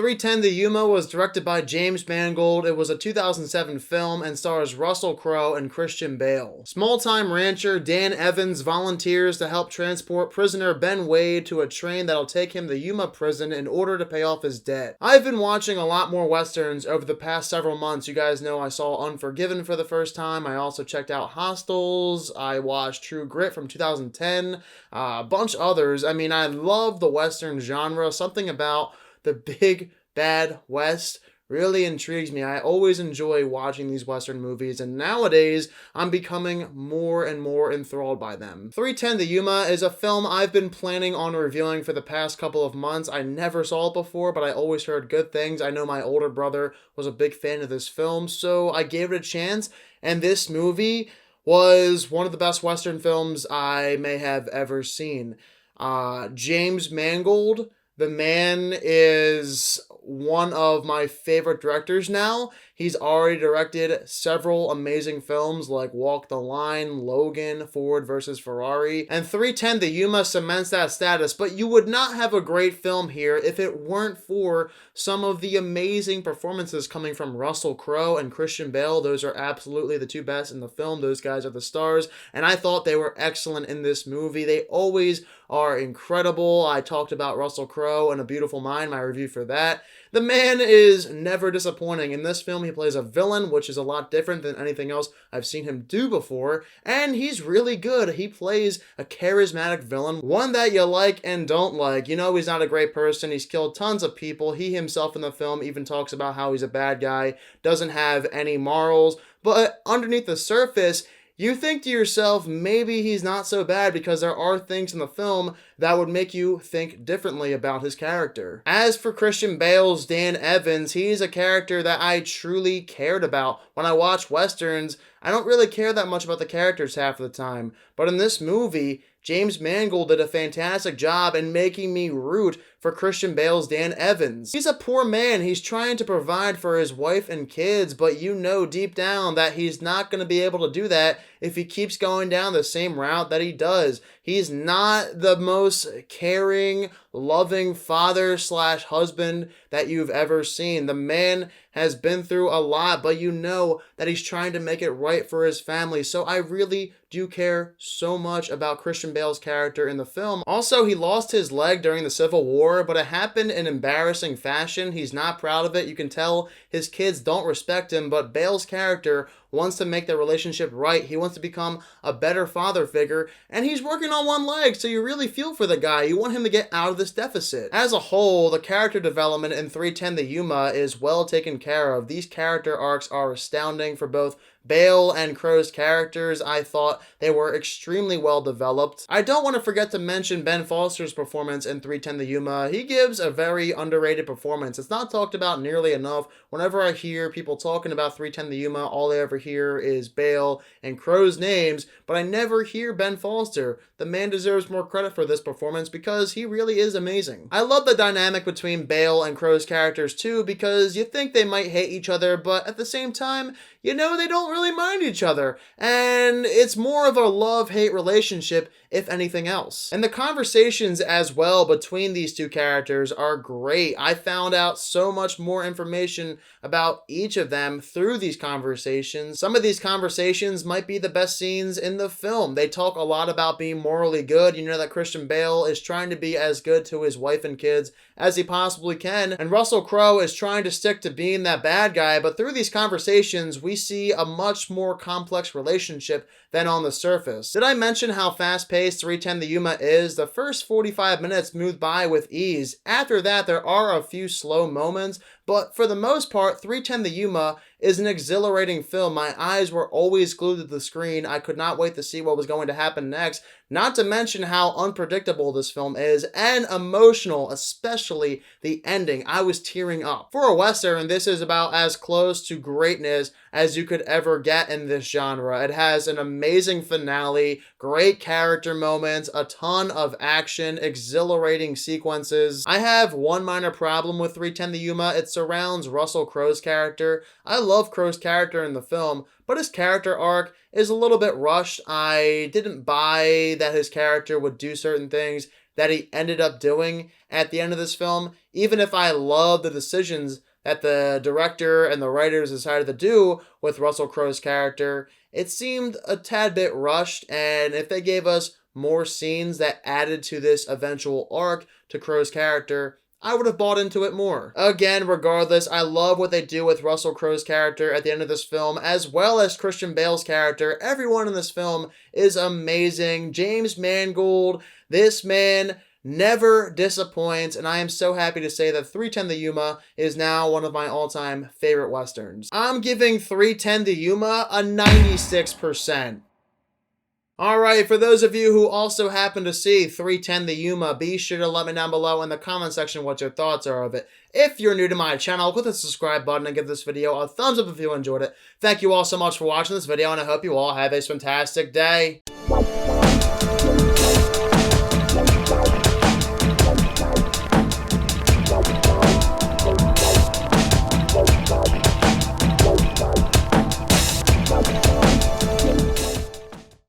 310 The Yuma was directed by James Mangold. It was a 2007 film and stars Russell Crowe and Christian Bale. Small-time rancher Dan Evans volunteers to help transport prisoner Ben Wade to a train that'll take him to Yuma prison in order to pay off his debt. I've been watching a lot more westerns over the past several months. You guys know I saw Unforgiven for the first time. I also checked out Hostels. I watched True Grit from 2010. A bunch of others. I mean, I love the western genre. Something about the big bad West really intrigues me. I always enjoy watching these western movies, and nowadays I'm becoming more and more enthralled by them. 310 The Yuma is a film I've been planning on reviewing for the past couple of months. I never saw it before, but I always heard good things. I know my older brother was a big fan of this film, so I gave it a chance, and this movie was one of the best western films I may have ever seen. James Mangold, the man, is one of my favorite directors now. He's already directed several amazing films like Walk the Line, Logan, Ford vs. Ferrari, and 310 The Yuma cements that status, but you would not have a great film here if it weren't for some of the amazing performances coming from Russell Crowe and Christian Bale. Those are absolutely the two best in the film. Those guys are the stars, and I thought they were excellent in this movie. They always are incredible. I talked about Russell Crowe in A Beautiful Mind, my review for that. The man is never disappointing. In this film, he plays a villain, which is a lot different than anything else I've seen him do before, and he's really good. He plays a charismatic villain, one that you like and don't like. You know he's not a great person. He's killed tons of people. He himself in the film even talks about how he's a bad guy, doesn't have any morals, but underneath the surface, you think to yourself, maybe he's not so bad, because there are things in the film that would make you think differently about his character. As for Christian Bale's Dan Evans, he's a character that I truly cared about. When I watch westerns, I don't really care that much about the characters half of the time, but in this movie, James Mangold did a fantastic job in making me root for Christian Bale's Dan Evans. He's a poor man. He's trying to provide for his wife and kids, but you know deep down that he's not going to be able to do that if he keeps going down the same route that he does. He's not the most caring, loving father/husband that you've ever seen. The man has been through a lot, but you know that he's trying to make it right for his family. So I really do care so much about Christian Bale's character in the film. Also, he lost his leg during the Civil War, but it happened in embarrassing fashion. He's not proud of it. You can tell his kids don't respect him, but Bale's character wants to make their relationship right. He wants to become a better father figure, and he's working on one leg, so you really feel for the guy. You want him to get out of this deficit. As a whole, the character development in 310 The Yuma is well taken care of. These character arcs are astounding for both Bale and Crowe's characters. I thought they were extremely well developed. I don't want to forget to mention Ben Foster's performance in 310 The Yuma. He gives a very underrated performance. It's not talked about nearly enough. Whenever I hear people talking about 310 The Yuma, all I ever hear is Bale and Crowe's names, but I never hear Ben Foster. The man deserves more credit for this performance because he really is amazing. I love the dynamic between Bale and Crowe's characters too, because you think they might hate each other, but at the same time, you know they don't really mind each other, and it's more of a love-hate relationship if anything else. And the conversations as well between these two characters are great. I found out so much more information about each of them through these conversations. Some of these conversations might be the best scenes in the film. They talk a lot about being morally good. You know that Christian Bale is trying to be as good to his wife and kids as he possibly can, and Russell Crowe is trying to stick to being that bad guy, but through these conversations, we see a much more complex relationship than on the surface. Did I mention how fast-paced 310 The Yuma is? The first 45 minutes move by with ease. After that, there are a few slow moments, but for the most part, 310 The Yuma is an exhilarating film. My eyes were always glued to the screen. I could not wait to see what was going to happen next, not to mention how unpredictable this film is and emotional, especially the ending. I was tearing up. For a Western, this is about as close to greatness as you could ever get in this genre. It has an amazing finale, great character moments, a ton of action, exhilarating sequences. I have one minor problem with 310 The Yuma. It surrounds Russell Crowe's character. I love Crowe's character in the film, but his character arc is a little bit rushed. I didn't buy that his character would do certain things that he ended up doing at the end of this film, even if I love the decisions that the director and the writers decided to do with Russell Crowe's character, it seemed a tad bit rushed, and if they gave us more scenes that added to this eventual arc to Crowe's character, I would have bought into it more. Again, regardless, I love what they do with Russell Crowe's character at the end of this film, as well as Christian Bale's character. Everyone in this film is amazing. James Mangold, this man never disappoints, and I am so happy to say that 310 to Yuma is now one of my all-time favorite westerns. I'm giving 310 to Yuma a 96%. Alright, for those of you who also happen to see 310 to Yuma, be sure to let me down below in the comment section what your thoughts are of it. If you're new to my channel, click the subscribe button and give this video a thumbs up if you enjoyed it. Thank you all so much for watching this video, and I hope you all have a fantastic day.